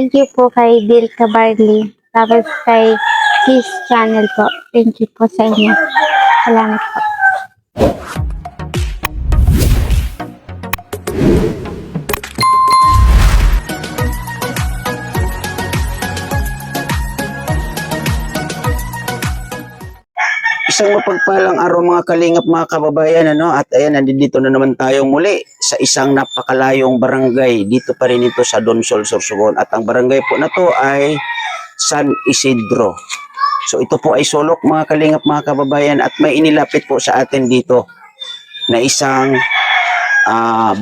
Thank you po kay Bill Cabarli. Tapos kay Kiss Channel po. Thank you po sa inyo. Salamat po. Isang mapagpalang araw mga kalingap mga kababayan, ano? At ayan, nandito na naman tayo muli sa isang napakalayong barangay. Dito pa rin ito sa Donsol, Sorsogon. At ang barangay po na to ay San Isidro. So ito po ay sulok mga kalingap mga kababayan at may inilapit po sa atin dito na isang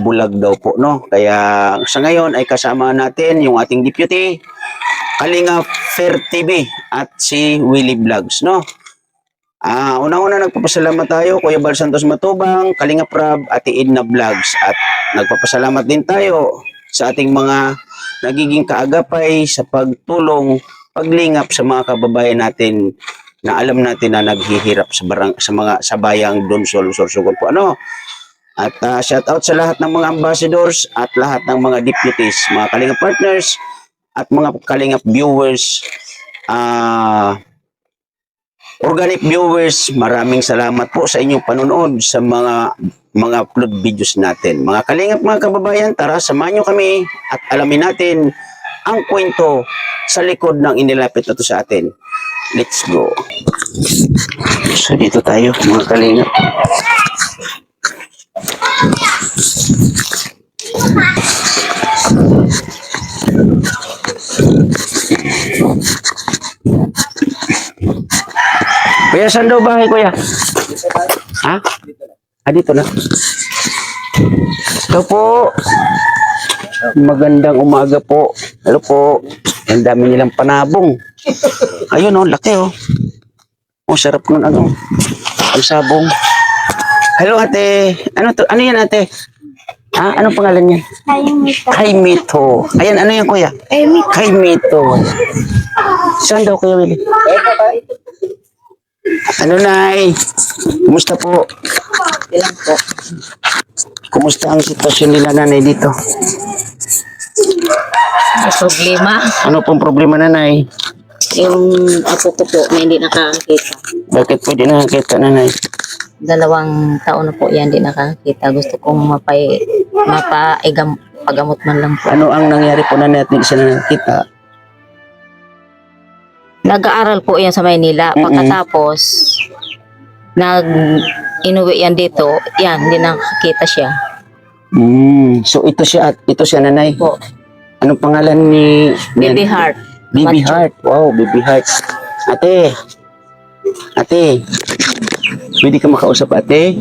bulag daw po, no? Kaya sa ngayon ay kasama natin yung ating deputy, Kalingap Fair TV at si Willie Vlogs, no? Unang-una nagpapasalamat tayo Kuya Bal Santos Matubang, Kalingap Rab, Ate Edna Vlogs at nagpapasalamat din tayo sa ating mga nagiging kaagapay sa pagtulong, paglingap sa mga kababayan natin na alam natin na naghihirap sa bayang Donsol, Sorsogon po, ano? At shout out sa lahat ng mga ambassadors at lahat ng mga deputies, mga Kalingap partners at mga Kalingap viewers, organic viewers, maraming salamat po sa inyong panonood sa mga upload videos natin. Mga kalingap mga kababayan, tara samahan nyo kami at alamin natin ang kwento sa likod ng inilapit na to sa atin. Let's go. So dito tayo mga kalingap. Kuya, saan daw bahay, kuya? Ha? Dito na. Ito po. Magandang umaga po. Hello po. Ang dami nilang panabong. Ayun, oh, laki, oh. Oh, sarap nun, ano. Ang sabong. Hello, ate. Ano to? Ano yan, ate? Anong pangalan niya? Kaimito. Ayan, ano yan, kuya? Kaimito. Saan daw, kuya Willie? Ano, Nay? Kumusta po? Ilang po. Kumusta ang sitwasyon nila, nanay, dito? May problema. Ano pong problema, nanay? Yung apo ko po na hindi nakakita. Bakit pwede nakakita, nanay? 2 taon na po yan hindi nakakita. Gusto kong pagamot man lang po. Ano ang nangyari po, nanay, at hindi siya nakakita? Nag-aaral po yan sa Maynila. Pagkatapos, inuwi yan dito. Yan, hindi nakakita siya. So ito siya, nanay? Po. Anong pangalan ni... Baby Heart. Baby Heart. Wow, Baby Heart. Ate, pwede ka makausap, ate?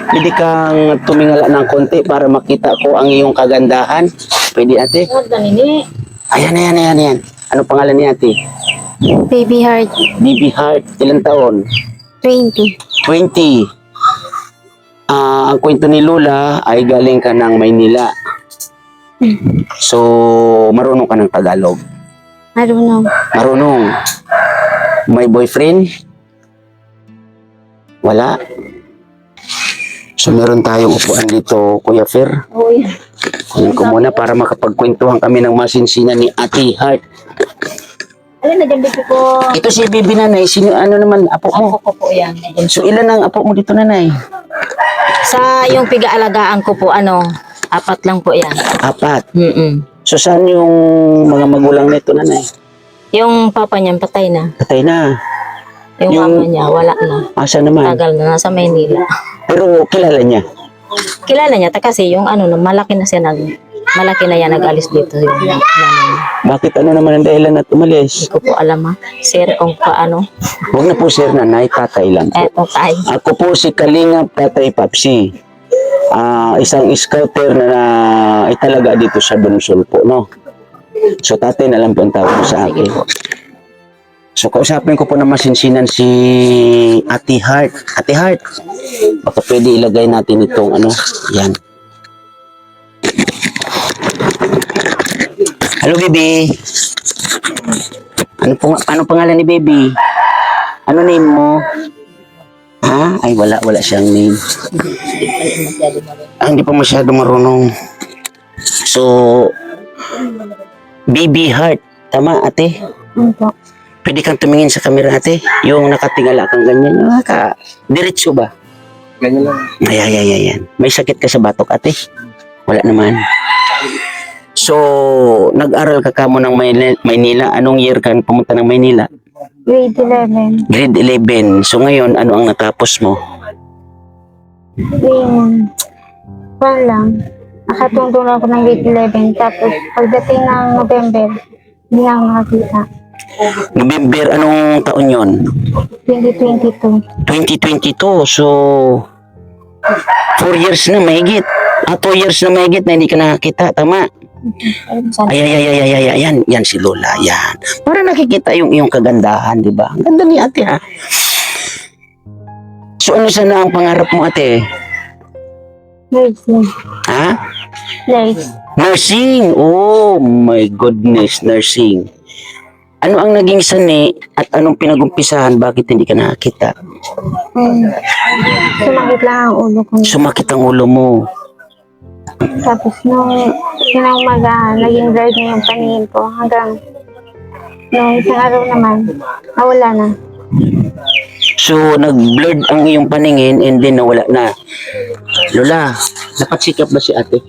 Pwede kang tumingala ng konti para makita ko ang iyong kagandahan? Pwede, ate? Ayan. Anong pangalan ni ate? Baby Heart. Baby Heart. Ilang taon? 20. 20. Ang kwento ni Lola ay galing ka ng Maynila. So, marunong ka ng Tagalog? Marunong. May boyfriend? Wala. So, meron tayong upuan dito, Kuya Fer. Oo yan. Kunin ko muna para makapagkwentuhan kami ng masinsinan ni Ate Heart. Alin na dyan, baby ko? Ito si Bibi, nanay. Sino, ano naman, apo mo? Apo ko po yan. So, ilan ang apo mo dito, nanay? Sa yung piga-alagaan ko po, 4 lang po yan. 4. So, saan yung mga magulang nito, nanay? Yung papa niya patay na. Patay na. Yung mama niya, wala na. Asa naman? Tagal na, nasa Maynila. Pero kilala niya? Kilala niya, kasi yung malaki na siya, malaki na yan, nag-alis dito. Yung nanay niya. Bakit ano naman ang dahilan at umalis? Hindi ko po alam sir, kung paano. Huwag na po, sir, nanay, tatay lang po. Okay. Ako po si Kalingap Tatay Papsi. Isang scouter na italaga dito sa Donsol po, no? So, tatay na lang po ang tawag sa akin. So, kausapin ko po na masinsinan si Ate Heart. Ate Heart, baka pwede ilagay natin itong ano, yan. Hello, baby. Ano pangalan ni baby? Ano name mo? Ay, wala siyang name. Hindi pa masyado marunong. So, Baby Heart. Tama, ate? Opo. Pwede kang tumingin sa camera, ate. Yung nakatingala kang ganyan. Yung diretso ba? Ganyan lang. Ay. May sakit ka sa batok, ate? Wala naman. So, nag-aral ka kamo ng Maynila. Anong year ka pumunta ng Maynila? Grade 11. Grade 11. So, ngayon, ano ang natapos mo? Yung, kwan lang. Nakatungtong lang ako ng grade 11. Tapos, pagdating ng November, hindi na ako nakakita. November, anong taon yon? 2022. 2022. So, 4 years na mahigit. 2 years na mahigit na hindi ka nakakita. Tama? Ay. Yan si Lola. Yan. Para nakikita yung iyong kagandahan, di ba? Ang ganda ni ate, ha? So, ano sana ang pangarap mo, ate? Nursing. Ha? Nurse. Nursing! Oh my goodness, nursing. Ano ang naging sani at anong pinagumpisahan? Bakit hindi ka nakakita? Sumakit lang ang ulo ko. Sumakit ang ulo mo. Tapos nung umaga, naging blurred na yung paningin ko hanggang nung isang araw naman, nawala na. So, nag-blurred ang iyong paningin and then nawala na. Lola, napacheck up ba si ate?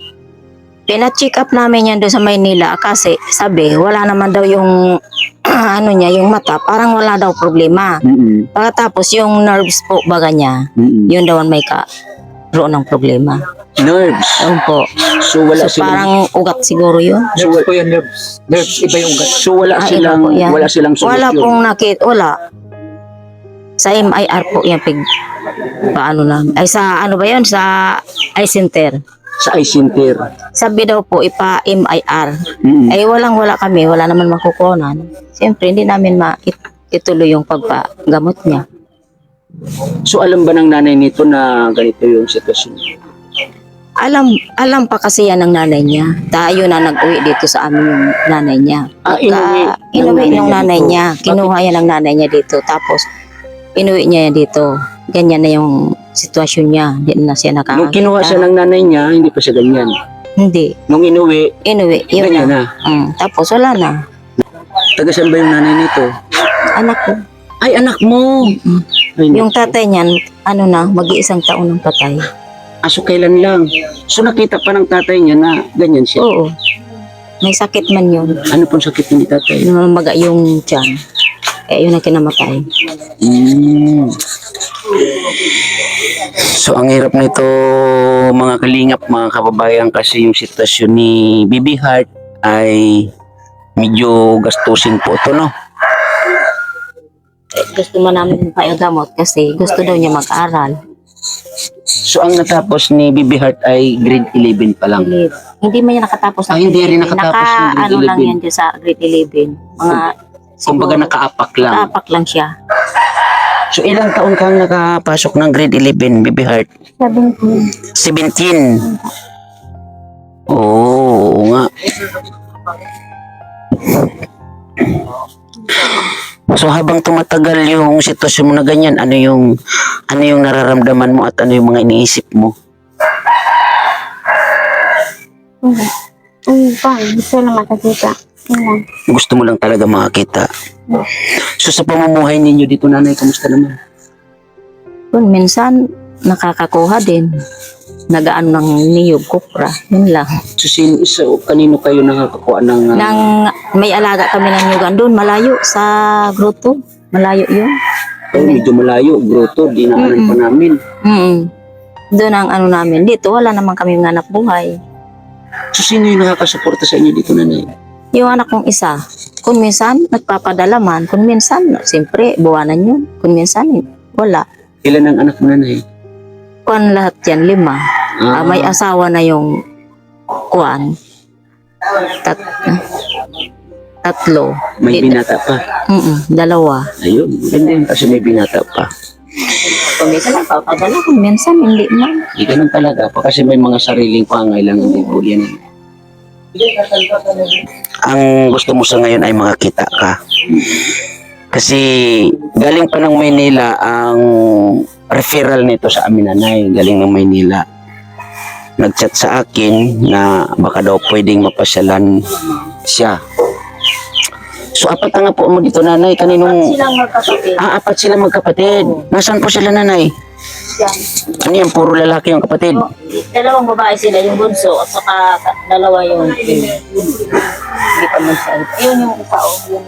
Pina-check up namin yan doon sa Maynila kasi sabi, wala naman daw yung ano niya, yung mata, parang wala daw problema. Pagkatapos yung nerves po baga niya, yun daw ang may karoon ng problema. Nerves. Yun po. So, wala So silang... parang ugat siguro yun. Nerves po yan, nerves. Nerves, iba yung ugat. So, wala Ah, silang... iba po yan. Wala silang Wala solusyon. pong wala. Sa MIR po yan, paano lang. Ay sa ano ba yun? Sa eye center. Sa eye center. Sabi daw po, ipa-MIR. Mm. Ay wala kami, wala naman makukunan. Siyempre, hindi namin ituloy yung pagpagamot niya. So, alam ba ng nanay nito na ganito yung sitwasyon? Alam pa kasi yan ng nanay niya. Tayo na nag-uwi dito sa amin yung nanay niya. Inuwi ng nanay niya. Kinuha yan ng nanay niya dito. Tapos, inuwi niya yan dito. Ganyan na yung sitwasyon niya. Hindi na siya nakakita. Nung kinuha siya ng nanay niya, hindi pa siya ganyan. Hindi. Nung inuwi, Inuwi. Yun ganyan na. na. Tapos, wala na. Taga saan ba yung nanay nito? Anak ko. Ay, anak mo! Ay, Yung tatay niyan, mag-iisang taon ng patay. aso kailan lang. So, nakita pa ng tatay niya na ganyan siya. Oo. May sakit man yun. Ano pong sakit ni tatay? Maga yung tiyan. Eh, yun ang kinamatay. Mm. So, ang hirap nito, mga kalingap, mga kababayan, kasi yung sitwasyon ni Baby Heart ay medyo gastusin po ito, no? Gusto man namin payagamot kasi gusto daw niya mag-aral. So, ang natapos ni Baby Heart ay grade 11 pa lang. Hindi man yan nakatapos ng Hindi grade rin 11. nakatapos ng grade Ano lang 11. yan dyan sa grade 11. Mga Kumbaga nakaapak lang. nakaapak lang siya. So, ilang taon kang nakapasok ng grade 11, Baby Heart? 17. 17. Oo nga. So, habang tumatagal yung sitwasyon mo na ganyan, ano yung nararamdaman mo at ano yung mga iniisip mo? Gusto na makakita. Yun lang. Gusto mo lang talaga makakita. So, sa pamumuhay ninyo dito, nanay, kamusta naman? Kung minsan nakakakuha din. Nagaan ng niyog kupra. Yun lang. So, kanino kayo nakakakuha ng... Nang may alaga kami ng nyugan doon, malayo sa grotto. Malayo yun. medyo malayo, grotto, dinaanan pa namin. Doon ang ano namin. Dito, wala naman kami ng anak buhay. So, sino yung nakakasuporta sa inyo dito, nanay? Yung anak kong isa, kung minsan, nagpapadala man. Kung minsan, siyempre, buwanan yun. Kung minsan, wala. Ilan ang anak mo, nanay? Kuan lahat yan, 5. May asawa na yung kuan. Tatlo. May binata pa. 2. Ayun, ganda yun kasi may binata pa. Kung minsan, nagpapadala. Kung minsan, hindi man. Hindi ganun talaga pa kasi may mga sariling pangailangan din po yan. Ang gusto mo sa ngayon ay makakita ka. Kasi galing pa ng Maynila ang referral nito sa amin, nanay. Galing ng Maynila. Nag-chat sa akin na baka daw pwedeng mapasyalan siya So, apat na nga po mo dito, nanay. Kaninong... Silang magkakapit. Apat sila magkapatid. Nasaan po sila, nanay? Yan. Ano yan? Puro lalaki yung kapatid. Dalawang babae sila, yung bunso at saka dalawa yung hindi pa man sa ayun yung isa yun.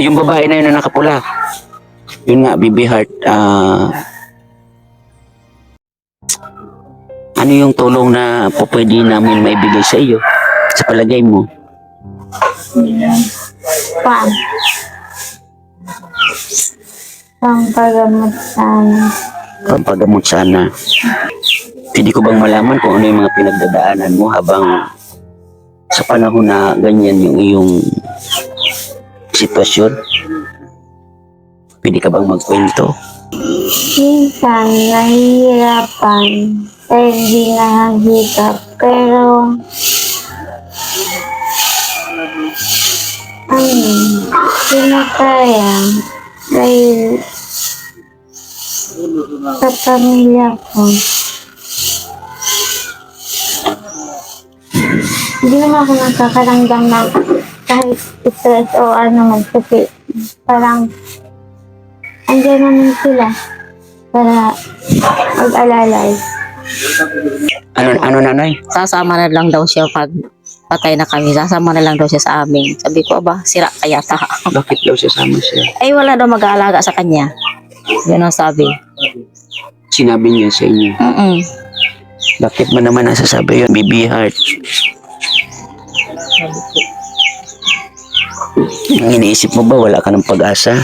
Yung babae na yun na nakapula. Yun nga, Bibi Heart. Ano yung tulong na po pwede namin maibigay sa iyo? Sa palagay mo? Pang. Pampagamot sana. Pampagamot sana. Pwede ko bang malaman kung ano yung mga pinagdadaanan mo habang sa panahon na ganyan yung iyong sitwasyon? Pwede ka bang magkwento? Minsan, nahihirapan. Dahil hindi nakahikap. Pero, kinakaya. Dahil, sa pamilya ko. Hindi naman ako nakakaramdam na kahit stress o ano man. Kasi, parang, andyan naman sila para mag-alalay. Ano nanay? Sasama na lang daw siya pag patay na kami. Sasama na lang daw siya sa amin. Sabi ko, aba, sira kaya ta. Bakit daw sasama siya? Ay, wala daw mag-aalaga sa kanya. Yun ang sabi. Sinabi niya sa inyo. Bakit mo naman nasasabi yun, Bibi Heart? Iniisip mo ba wala ka ng pag-asa?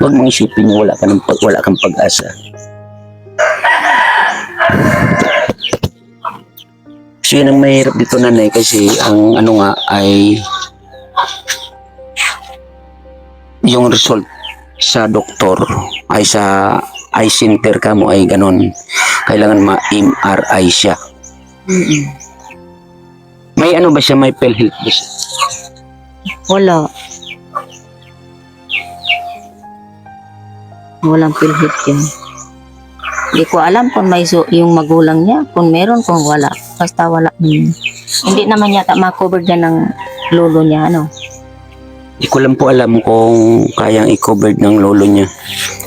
Huwag mong isipin mo wala kang pag-asa. So yun ang mahirap dito, nanay, kasi ang ano nga ay yung result sa doktor ay sa eye center ka mo ay ganon. Kailangan ma-MRI siya. May ano ba siya? May PhilHealth ba siya? Wala. Walang PhilHealth yan. Hindi ko alam kung may yung magulang niya, kung meron, kung wala. Basta wala. Hindi naman yata ma-cover yan ng lolo niya, ano? Hindi ko lang po alam kung kayang i-cover ng lolo niya.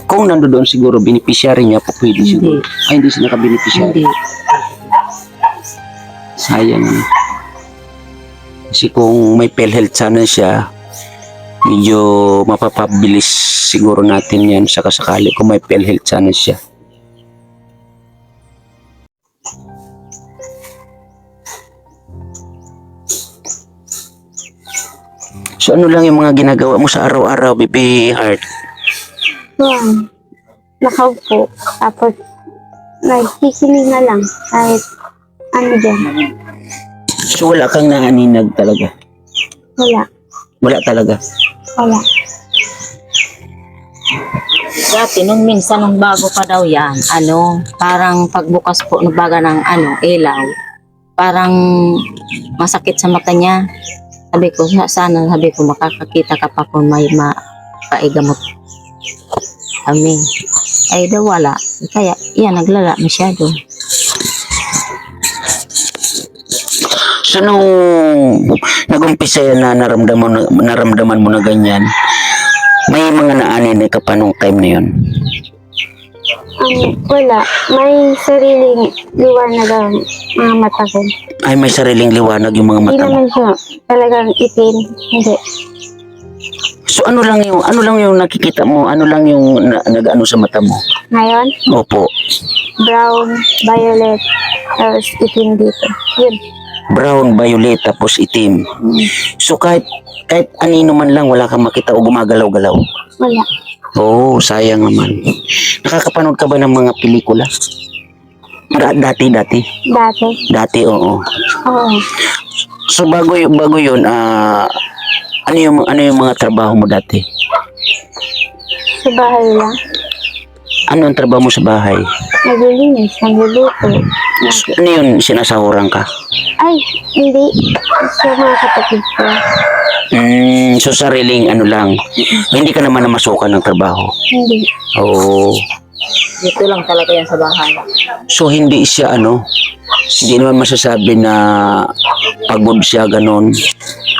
Kung nandoon siguro, beneficiary niya po pwede siguro. Ay, hindi siya naka-beneficiary. Hindi. Sayang. Kasi kung may PhilHealth sana siya, medyo mapapabilis siguro natin yan sa kasakali kung may PhilHealth sana siya. So ano lang yung mga ginagawa mo sa araw-araw, Bibi Heart? Yan. Nakaupo. Tapos, nagkikilinga lang. Kahit ano dyan. So wala kang naaninag talaga? Wala. Wala talaga? Wala. Dati, nung minsan, nung bago pa daw yan, parang pagbukas po ng baga ng ilaw, parang masakit sa mata niya. Sabi ko, sana, makakakita ka pa kung may mapaigamot kami. Ay, daw wala. Kaya, yan, naglala masyado. So nung nag-umpisa yan na naramdaman mo na ganyan, may mga naaninay ka pa nung time na yun? Wala. May sariling liwanag ang mga mata ko. Ay, may sariling liwanag yung mga Hindi mata mo. naman siya talagang itim. Hindi. So ano lang yung nakikita mo? Ano lang yung nag-ano sa mata mo? Ngayon, Opo. brown, violet, tapos itim dito. Yun. Brown, violet, tapos itim. So kahit anino man lang wala kang makita o gumagalaw-galaw. Wala. Oo, sayang naman. Nakakapanood ka ba ng mga pelikula? Dati. Dati. Dati, oo. Oo. So bago yun, ano yung mga trabaho mo dati? Sa bahay lang. Ano ang trabaho mo sa bahay? Naglilinis, nagluluto. Ano yun, sinasahuran ka? Ay, hindi. Sa mga kapatid ko. So sariling ano lang. Hindi ka naman namasukan ng trabaho. Hindi. Oo. Dito lang talaga yan sa bahay. So hindi siya hindi naman masasabi na pagod siya ganon.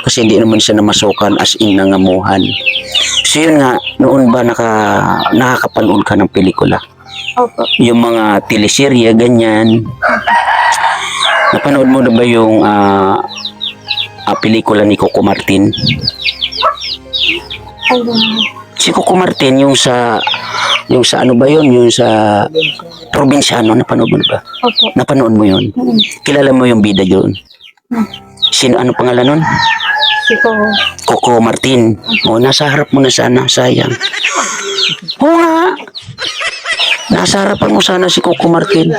Kasi hindi naman siya namasukan as in nangamuhan. So yun nga, noon ba nakakapanood ka ng pelikula? Opo. Yung mga teleserye, ganyan. Napanood mo na ba yung pelikula ni Coco Martin? Ayun. Si Coco Martin, yung sa ano ba yun? Yung sa probinsyano, napanood mo na ba? Opo. Napanood mo yun? Mm. Kilala mo yung bida yun? Sino, ano pangalan nun? Si Coco Martin. O, nasa harap mo na sana, sayang. Oo nga. Nasa harapan mo sana si Coco Martin.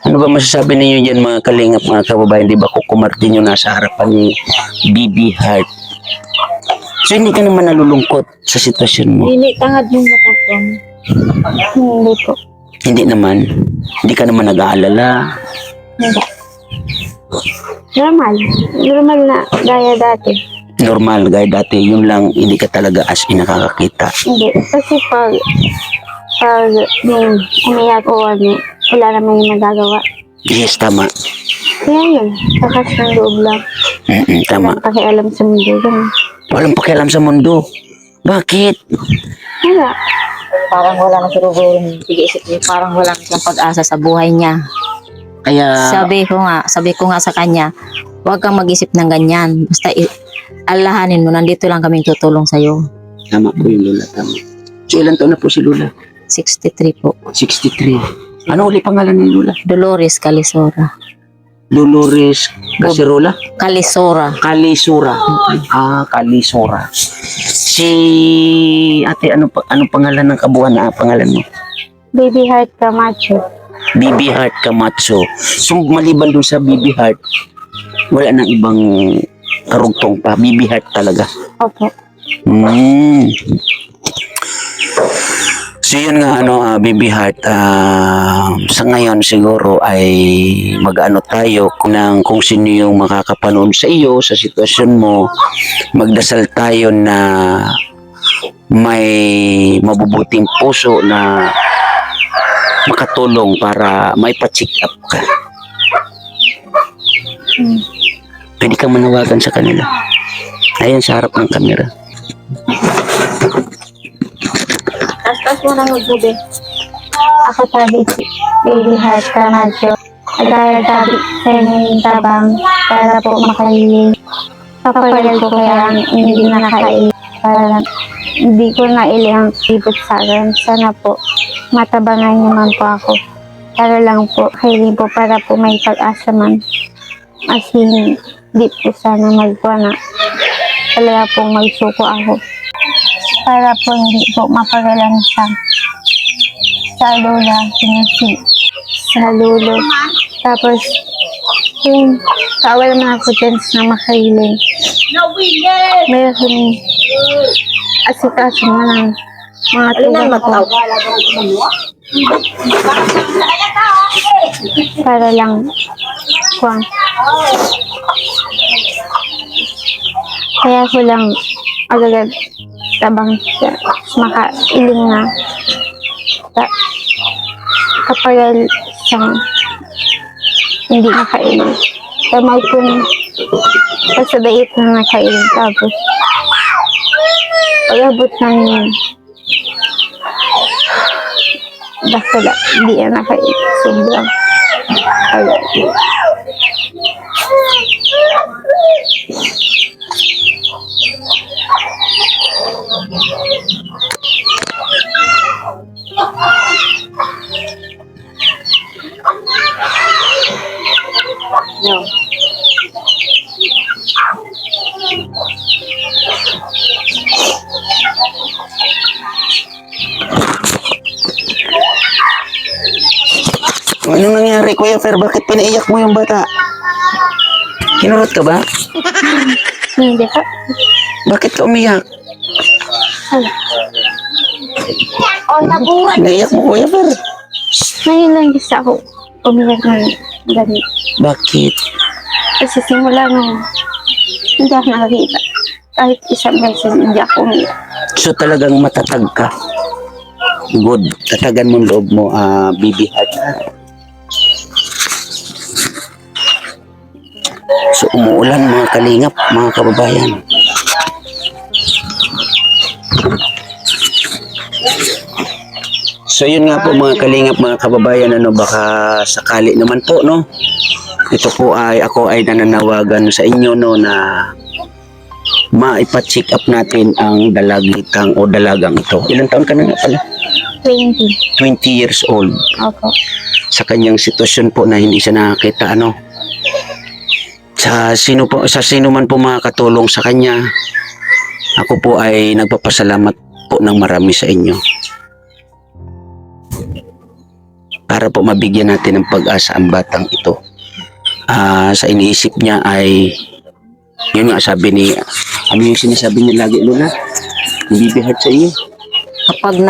Ano ba masasabi ninyo dyan mga kalingap, mga kababayan? Di ba Coco Martin yung nasa harapan ni Bibi Heart? So hindi ka naman nalulungkot sa sitwasyon mo? Hindi, tangad yung mata ko. Hindi po. Hindi naman. Hindi ka naman nag-aalala. Hindi. Normal. Normal na gaya dati. Normal, gaya dati. Yun lang, hindi ka talaga as in nakakakita. Hindi. Kasi pag umiyak o wala naman yung magagawa. Yes, tama. Kaya yun. Takas ng loob lang. Tama. Walang pakialam sa mundo. Ganun. Walang pakialam sa mundo. Bakit? Wala. Parang wala na siguro yung pag-iisip niya. Parang wala na siyang pag-asa sa buhay niya. Kaya, Sabi ko nga sa kanya, huwag kang mag-isip ng ganyan. Basta alahanin mo, nandito lang kaming tutulong sa'yo. tama po yung Lola, tama. So, ilan taon na po si Lola? 63 po. 63. Ano uli pangalan ni Lola? Dolores Calisora. Dolores Cacerola? Calisora. Kalisura. Kalisura. Si ate, ano pangalan ng kabuuan na pangalan mo? Baby Heart Camacho. Bibi Heart Camacho. So, maliban dun sa Bibi Heart, wala nang ibang karugtong pa. Bibi Heart talaga. Opo. So yun nga Bibi Heart, sa ngayon siguro ay mag-ano tayo kung sino yung makakapanood sa iyo, sa sitwasyon mo, magdasal tayo na may mabubuting puso na makatulong para may pa-check up ka. Pwede kang manawagan sa kanila. Ayan sa harap ng kamera. Tapos mo na magbubi. Ako sabi si Baby Heart Camacho. Agad-agad sa inyong tabang para po makaili. Papagal ko kaya ang hindi nakaili. Para hindi ko naili ang ibig sa akin. Sana po matabangan niyo man po ako. Para lang po kaili po para po may pag-asa man. As in, di po sana magkuha na. Talaga pong magsuko ako. Para po hindi po mapagalan sa lola, sa lulo. Tapos, yung kawal mga kutens na makailin. Meron asikaso mo ng mga tugas ko. Para lang kuwang. Kaya ko lang agad tabang siya. Makailing na. Kapag siyang hindi nakailing. Tamay kong pasadait na nakailing. Tapos, pag-abot ng basta hindi na nakailing. Sobrang agad. No. Anong nangyari, Kuya Fer? Bakit pinaiyak mo yung bata? Kinurot ka ba? Hindi ka. Bakit ka umiyak? Naiyak mo, Kuya Fer. Ngayon lang gusto ako umiyak ng ganito. Bakit? Kasi simula nung hindi ako nakakita. Kahit isang beses hindi ako umiyak. So talagang matatag ka. Good. Tatagan mo ang loob mo, baby heart. So, umuulan mga kalingap, mga kababayan. So, yun nga po mga kalingap, mga kababayan, baka sakali naman po, no? Ito po ako ay nananawagan sa inyo, no, na maipa-check up natin ang dalagitang o dalagang ito. Ilang taon ka na nga pala? 20. 20 years old. Opo. Sa kanyang sitwasyon po na hindi siya nakakita, sa sino man po makakatulong sa kanya, ako po ay nagpapasalamat po ng marami sa inyo para po mabigyan natin ng pag-asa ang batang ito. Sa iniisip niya ay yun nga sabi ni ano yung sinasabi niya lagi, Lola? Bibihad sa iyo. Kapag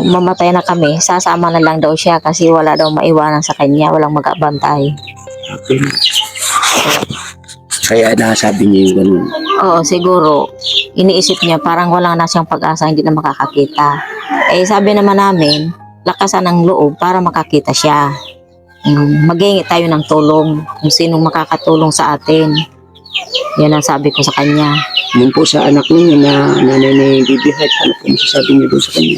mamatay na kami, sasama na lang daw siya kasi wala daw maiwanan sa kanya, walang mag-abantay. Okay. Kaya nasabi niya yung ganun. Oo, siguro, iniisip niya parang wala na siyang pag-asa, hindi na makakakita. Sabi naman namin, lakasan ng loob para makakita siya. Maghingi tayo ng tulong kung sinong makakatulong sa atin. Yan ang sabi ko sa kanya. Yun po sa anak niyo na nanay ni Baby Heart, ano po masasabi niyo doon sa kanya?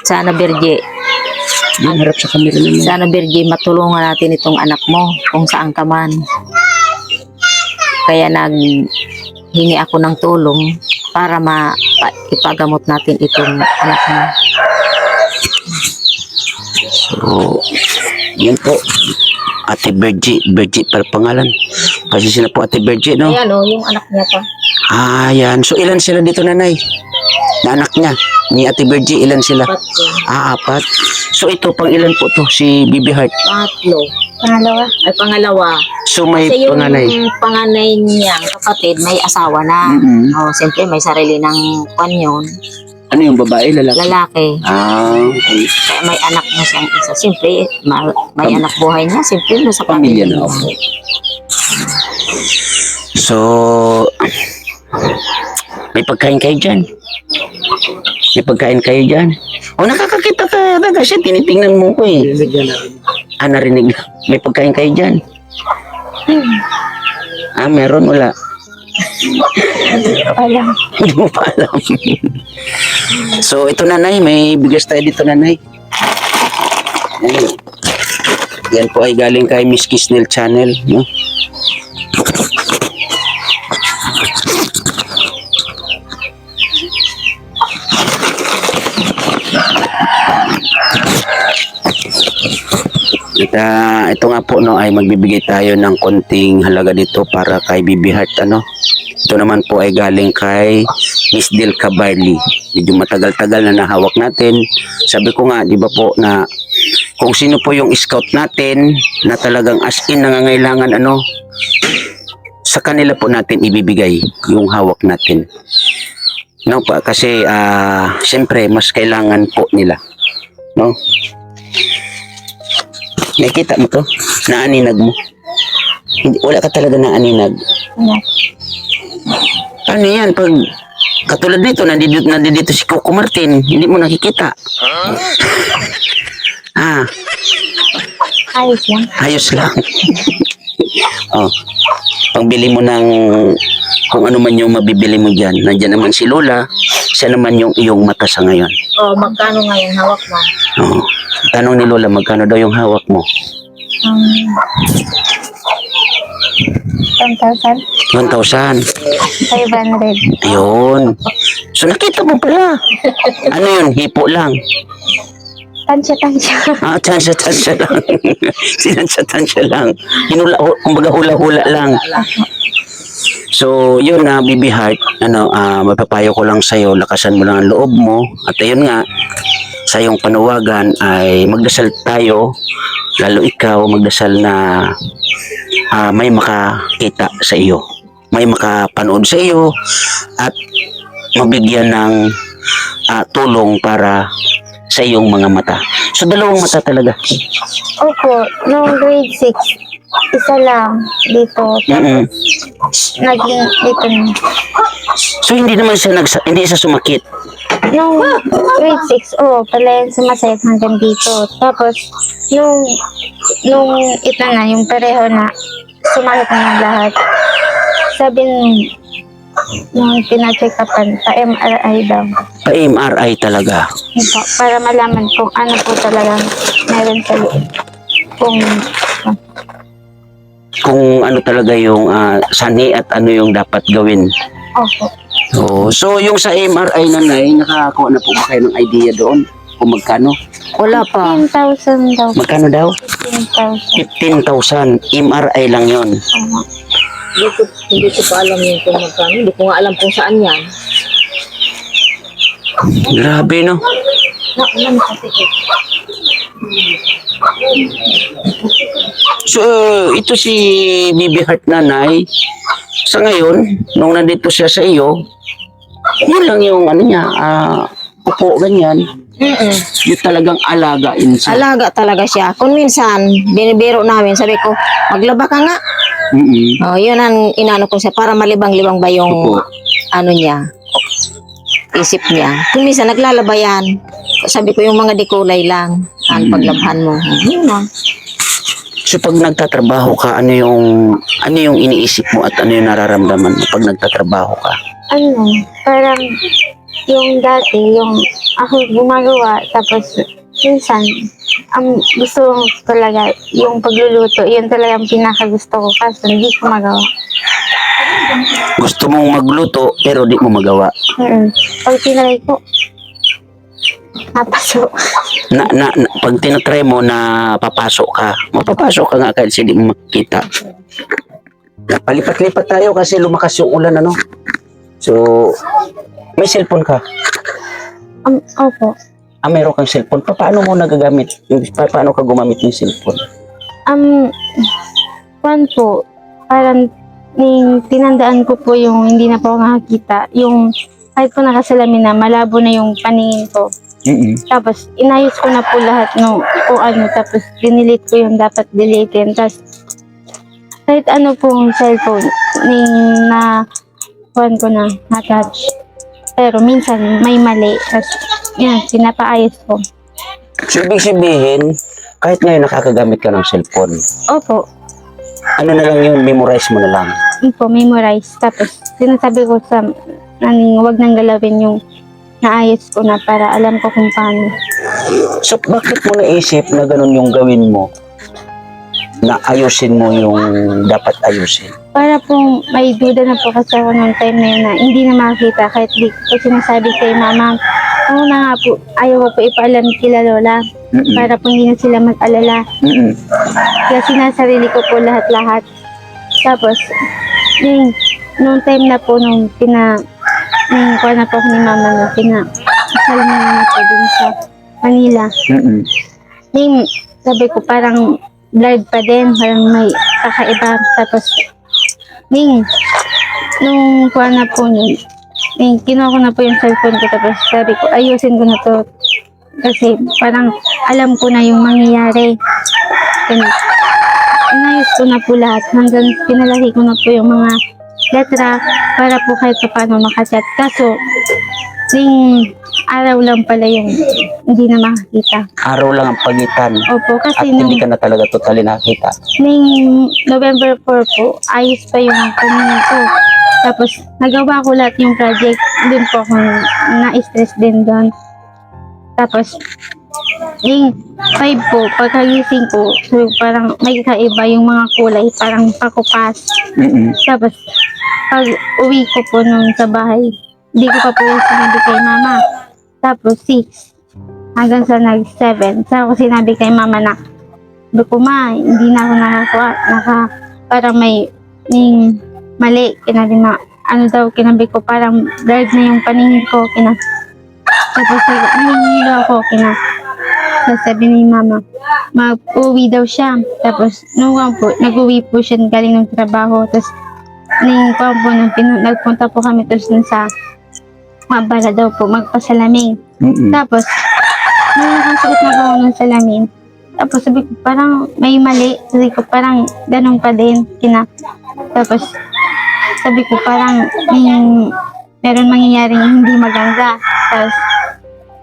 Sana, Birgie, Yung harap sa camera naman. sana, Birgie, matulungan natin itong anak mo kung saan ka man. Kaya naghingi ako ng tulong para ipagamot natin itong anak mo. So, yun po. Ate Virgie para pangalan. Kasi sila po Ate Virgie, no? Ayan o, yung anak niya pa. Yan. So, ilan sila dito, nanay? Na anak niya. Ni Ate Virgie, ilan sila? 4. 4. So, ito, pang ilan po to? Si Baby Heart. 3. Pangalawa. Ay, pangalawa. So, may Kasi yung panganay. panganay niyang kapatid, may asawa na. Mm-mm. Siyempre, may sarili ng panyon. Ano yung babae, lalaki? Lalaki. Okay. Kaya may anak na siyang isa. Siyempre, may anak buhay niya. Siyempre, nasa Pamilya pamilya na ako. So, may pagkain kayo dyan. May pagkain kayo dyan. Nakakakita ka kasi tinitingnan mo ko eh. Binigyan na rin. Narinig lang. May pagkain kayo dyan. Meron, wala. Alam. Hindi mo pa alam. So, ito nanay, may bigas tayo dito nanay. Yan po ay galing kay Miss Kisnel Channel, no? Ito nga po, no, ay magbibigay tayo ng konting halaga dito para kay Baby Heart, Ito naman po ay galing kay Miss Del Cabarli. Medyo matagal-tagal na nahawak natin. Sabi ko nga, di ba po, na kung sino po yung scout natin na talagang as in nangangailangan, sa kanila po natin ibibigay yung hawak natin. No, kasi siyempre mas kailangan po nila. No? Nakita mo to? Naaninag mo? Hindi, wala ka talaga naaninag. Wala. Ano yan? Pag katulad nito, nandito si Coco Martin, hindi mo nakikita. Ayos lang. Ayos lang. Pangbili mo ng kung ano man yung mabibili mo dyan. Nandyan naman si Lola, siya naman yung iyong mata sa ngayon. Magkano ngayon hawak mo? Tanong ni Lola, magkano daw yung hawak mo? 10,000. 1,000. 500. Ayun. So nakita mo pala. Ano yun? Hipo lang. Tansya. Tansya lang. Sinansya lang. Kumbaga hula-hula lang. So, yun na, Baby Heart, mapapayo ko lang sa'yo, lakasan mo lang ang loob mo. At ayun nga, sa iyong panuwagan ay magdasal tayo, lalo ikaw, magdasal na may makakita sa iyo. May makapanood sa iyo at mabigyan ng tulong para sa iyong mga mata. So, dalawang mata talaga. Opo, noong grade 6, Isa lang dito. Mm-mm. Naging dito na. So hindi naman siya hindi siya sumakit. Nung grade 6, pala yung sumasayat hanggang dito. Tapos, nung ito na, yung pareho na, sumakit na yung lahat. Sabi nung pina-check-upan, pa-MRI daw. Pa-MRI talaga. Yun po, para malaman kung ano po talagang meron sa loob. Kung ano talaga yung sani at ano yung dapat gawin. Opo. So yung sa MRI nanay, nakakuha na po ba kayo ng idea doon? Kung magkano? Wala pa. 10,000 daw. Magkano daw? 15,000. 15,000. MRI lang yon. Opo. Hindi ko pa alam yung kung magkano. Hindi ko nga alam kung saan yan. Grabe no? So ito si Baby Heart nanay, sa ngayon, nung nandito siya sa iyo, yun lang yung ano niya, upo ganyan. Yung talagang alagain siya. Alaga talaga siya. Kung minsan, binibiro namin, sabi ko, maglaba ka nga. Mm-mm. Oh, yun ang inano ko siya para malibang-libang ba yung Opo. ano niya, isip niya. Kung minsan naglalaba yan, sabi ko yung mga dikulay lang ang paglabhan mo. Yun na. So pag nagtatrabaho ka, ano yung iniisip mo at ano yung nararamdaman mo pag nagtatrabaho ka? Ano, parang yung dati, yung ako gumagawa, tapos minsan, ang gusto ko talaga, yung pagluluto, yun talaga ang pinakagusto ko, kaso hindi ko magawa. Gusto mong magluto pero di mo magawa. Pag tinry ko, napasok. Pag tinatry mo na papasok ka, mapapasok ka nga kahit hindi mo makikita. Palipat-lipat tayo kasi lumakas yung ulan ano. So, may cellphone ka? Opo. Meron kang cellphone. Paano mo nagagamit? Paano ka gumamit ng cellphone? Kwan po, parang tinandaan ko po yung hindi na po ako nakakita. Yung kahit po nakasalamin na, malabo na yung paningin ko. Tapos, inayos ko na po lahat tapos dinilit ko yung dapat deletein. Tapos, kahit ano pong cellphone, kwan ko na touch. Pero minsan, may mali. Tapos, yan, pinapaayos ko. So, ibig sabihin, kahit ngayon nakakagamit ka ng cellphone, Opo, ano na lang yun, memorize mo na lang. yun po, memorize. Tapos, sinasabi ko sa wag nang galawin yung naayos ko na para alam ko kung paano. So, bakit mo naisip na ganun yung gawin mo? Na ayusin mo yung dapat ayusin? Para po may duda na po kasi ako noong time na yun na hindi na makita kahit di ko sinasabi kay mama. Oo na nga po, ayaw ko po ipaalam kila lola para po hindi na sila mag-alala. Kaya sinasarili ko po lahat-lahat. Tapos, noong time na po nung kuha na po ako ni mama na kasal na naman po dun sa Manila. Sabi ko parang blurred pa din, parang may kakaiba. Tapos, nung kuha na po nun, kinuha ko na po yung cellphone ko. Tapos sabi ko, ayusin ko na to. Kasi parang alam ko na yung mangyayari. Inayos ko na po lahat. Hanggang pinalaki ko na po yung mga letra para po kahit pa paano makachat. Kaso, araw lang pala yung hindi na makakita. Araw lang ang pagitan. Opo, At kasi hindi ka na talaga totally nakita. November 4 po, ayos pa yung paningin ko. Tapos, nagawa ko lahat yung project. Doon po ako na-stress din doon. Tapos, 5 po, pagkagising ko, so parang may kaiba yung mga kulay, parang pakupas. Tapos, pag uwi ko po nung sa bahay, hindi ko pa po yung sinabi kay mama. Tapos 6, hanggang sa nag-7. Saka ko sinabi kay mama na, hindi na ako parang may mali. Kinabi na, kinabi ko, parang blurred na yung paningin ko. Tapos nahihilo ako, sabi ni mama, mag-uwi daw siya. Tapos, nag-uwi po siya galing ng trabaho. Tapos, nagpunta po kami tapos sa mabala daw po, magpasalaming. Tapos, nung nakasuot na po ako ng salamin, Tapos sabi ko, parang may mali. Sabi ko, parang ganun pa din. Tapos sabi ko, parang meron mangyayaring hindi maganda. Tapos,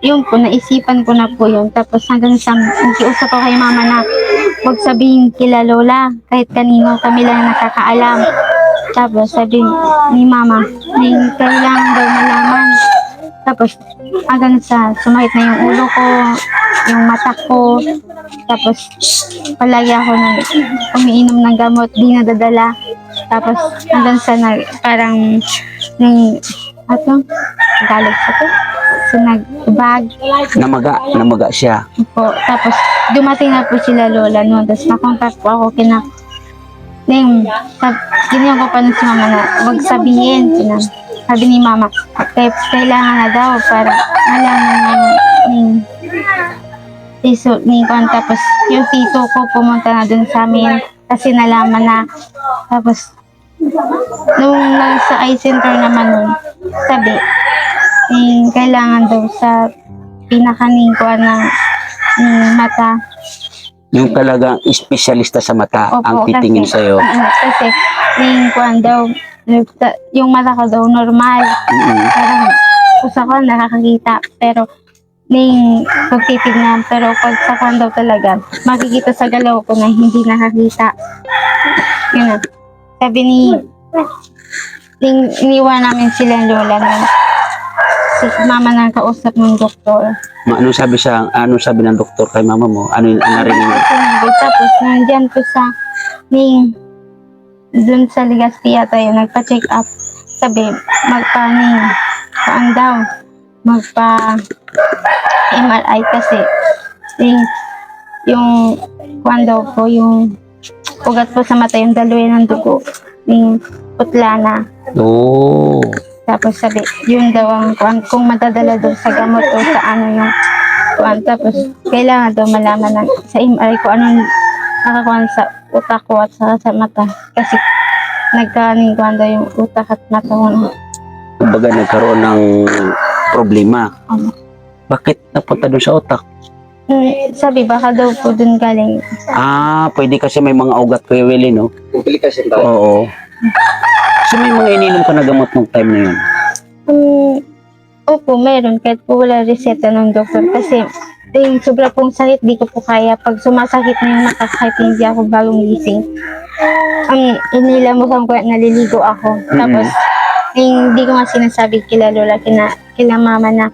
yun po, naisipan ko na po yun. Tapos hanggang sa nakiusap ako kay mama na huwag sabihin kila lola. Kahit kanino, kami lang nakakaalam. Tapos sabi ni mama, may kailangan daw malaman. Tapos hanggang sa sumakit na yung ulo ko, yung mata ko. Tapos palagi ako na umiinom ng gamot, di nadadala. Tapos hanggang sa parang galit sa ko. So nagbag Namaga siya. po. Tapos dumating na po sila lola noon. Tapos nakontak po ako ginawa ko pa nun si mama na huwag sabihin. Sabi ni mama, kailangan na daw para malaman tapos yung tito ko pumunta na dun sa amin kasi nalaman na. Tapos nung nasa eye center naman nun, sabi kailangan daw sa pinakaningkuan ng mata. Yung talagang espesyalista sa mata ang titingin kasi, sa'yo. Kasi ningkuan daw, yung mata ko daw normal. Parang usa ko nakakakita. Pero pagtitignan, pero pag sa kwan daw talaga, makikita sa galaw ko na hindi nakakita. Yun na. Sabi iniwan namin sila lola na si mama nang kausap ng doktor. Ano sabi ng doktor kay mama mo? Ano yung narinig mo? Tapos nandyan po sa dun sa Legazpi tayo nagpa-check up. Sabi magpa MRI kasi yung kwan daw po, yung ugat po sa mata, yung daloy ng dugo, yung putla na. Oo. Tapos sabi, yun daw ang kwan, kung madadala daw sa gamot o sa ano yung kwan. Tapos kailangan daw malaman sa MRI ko anong nakakuan sa utak ko at sa mata. Kasi nagkaning kwan daw yung utak at mata ko. Kumbaga nagkaroon ng problema. Bakit napunta doon sa utak? Sabi, baka daw po dun galing. Pwede kasi may mga ugat Kuya Willie, no? Komplikasyon tayo. Oo. So may mga ininom ka na gamot nung time na yun? Opo, meron. Kahit po wala reseta ng doktor. Kasi yung sobra pong sakit, di ko po kaya. Pag sumasakit na yung mata, kahit hindi ako bagong gising. Inilamukan ko, naliligo ako. Tapos, hindi ko nga sinasabi kila lola, kila mama na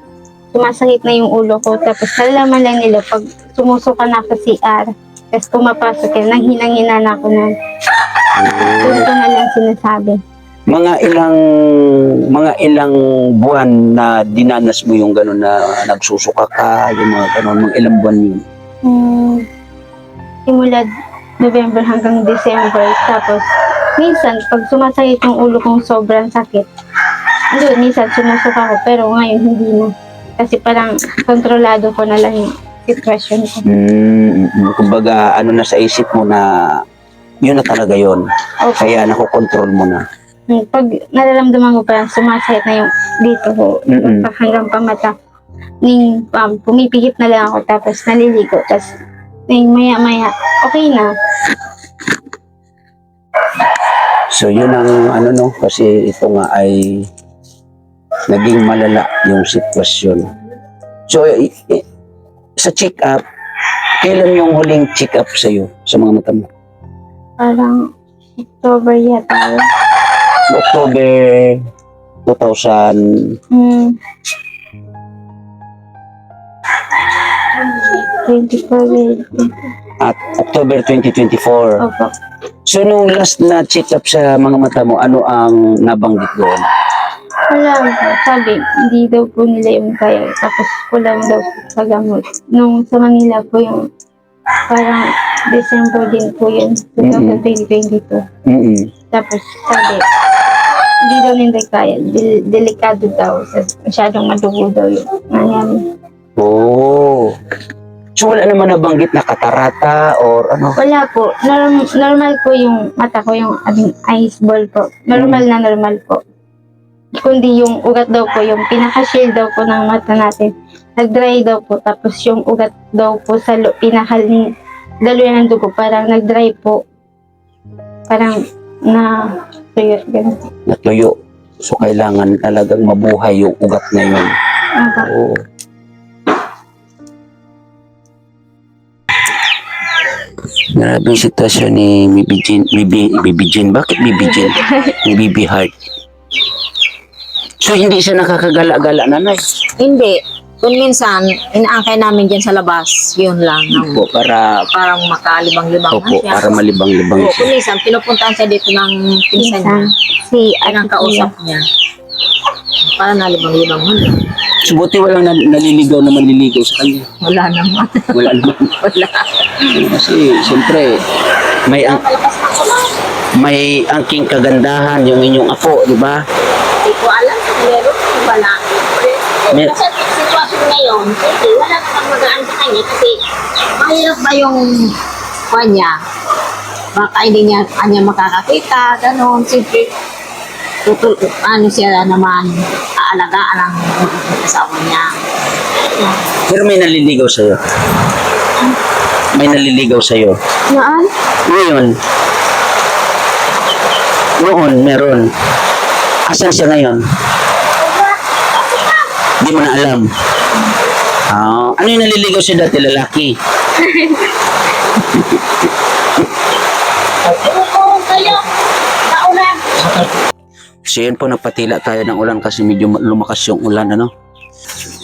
sumasakit na yung ulo ko. Tapos nalalaman lang nila pag sumusuka na ako sa CR. Tapos pumapasok yun, nanghinang-hina na ako nun. Doon ko na lang sinasabi. Mga ilang buwan na dinanas mo yung gano'n na nagsusuka ka, yung mga gano'n, mga ilang buwan yun? Simula November hanggang December. Tapos minsan, pag sumasakit yung ulo kong sobrang sakit, minsan sumusuka ko, pero ngayon hindi na. Kasi parang kontrolado ko na lang yung sitwasyon ko. Kumbaga, ano na sa isip mo na yun na talaga yun. Okay. Kaya nakokontrol mo na. Pag nararamdaman ko parang sumasakit na yung dito ko, hanggang pamata, pumipikit na lang ako, tapos naliligo, tapos maya-maya, okay na. So yun ang kasi ito nga ay naging malala yung sitwasyon. So sa check-up, kailan yung huling check-up sa'yo sa mga mata mo? Parang October yata. October 2000. 24. At October 2024. Opo. So nung last na check-up sa mga mata mo, ano ang nabanggit doon? Wala po. Sabi, hindi daw po nila yung kaya. Tapos kulang daw po sa gamot. Nung sa Manila po yung parang December din po yun. 2022. Tapos sabi, hindi daw nila kaya. Delikado daw. Masyadong madugo daw yung nangyari. Oh. So wala naman nabanggit na katarata or ano? Wala po. Normal po yung mata ko, yung ice ball po. Normal na normal po. Kundi yung ugat daw po, yung pinaka-shield daw po ng mata natin, nag-dry daw po. Tapos yung ugat daw po sa dalo yan ng dugo, parang nag-dry po. Parang na tuyo, ganun. Natuyo. So, kailangan talagang mabuhay yung ugat na yun. Opo. Oo. Grabe yung sitwasyon ni Bibi Jean. Bakit Bibi Jean? Ni Bibi Heart. So, hindi siya nakakagala-gala, nanay. Hindi. Kung minsan, inaangkay namin dyan sa labas, yun lang. Opo, para, Parang makalibang-libang opo, siya. para malibang-libang Oo, siya. kung minsan, pinupuntahan siya dito ng pinsan niya. Si Ay, ang kausap niya. Para nalibang-libang mo lang. So, buti walang naliligaw na manliligaw sa kanya. Wala naman. Wala naman. Wala. Kasi, siyempre, may ang, Palapas na ko lang. may angking kagandahan yung inyong apo, di ba? Hindi ko alam kung meron o wala. Mer- Kasi sitwasyon ngayon, hindi, wala namang magaan sa kanya kasi mahirap ba yung kanya? Baka hindi niya kanya makakakita, gano'n. Siyempre, ano siya naman, aalagaan ang asawa niya. Pero may naliligaw sa'yo. May naliligaw sa'yo. Noon, Ngayon. Noon, meron. Asan siya ngayon? Hindi mo na alam. Ano yung naliligaw siya dati, lalaki? Kayo, naulan. So yun po, nagpatila tayo ng ulan kasi medyo lumakas yung ulan, ano?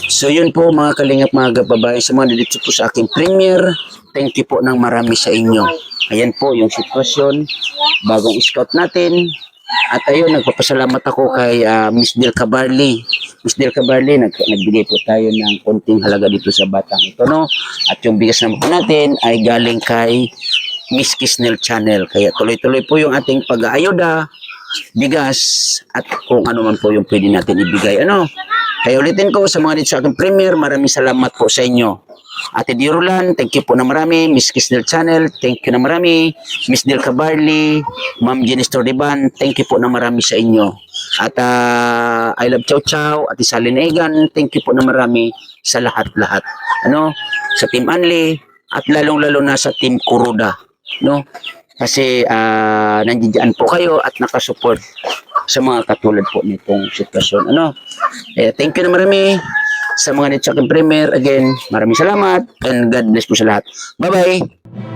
So yun po mga kalingap, mga kababayan, sa mga dito po sa aking premiere, thank you po ng marami sa inyo. Ayan po yung sitwasyon, bagong scout natin. At ayun, nagpapasalamat ako kay Miss Del Cabarli. Miss Del Cabarli, nagbigay po tayo ng konting halaga dito sa batang ito, no? At yung bigas naman po natin ay galing kay Miss Kisnel Channel. Kaya tuloy-tuloy po yung ating pag-aayuda, bigas, at kung ano man po yung pwede natin ibigay. Ano? Kaya ulitin ko sa mga dito sa aking premiere, maraming salamat po sa inyo. Ate Dirulan, thank you po na marami. Miss Kisnel Channel, thank you na marami. Miss Del Cabarli, Ma'am Jenny Stordiban, thank you po na marami sa inyo. At I Love Chow Chow, Ate Salin Egan, thank you po na marami sa lahat-lahat. Ano? Sa Team Anli, at lalong-lalo na sa Team Kuruda. No? Kasi nandiyan po kayo at nakasupport sa mga katulad po nitong sitwasyon. Ano? Thank you na marami sa mga nito sa aking premiere. Again, maraming salamat and God bless po sa lahat. Bye-bye!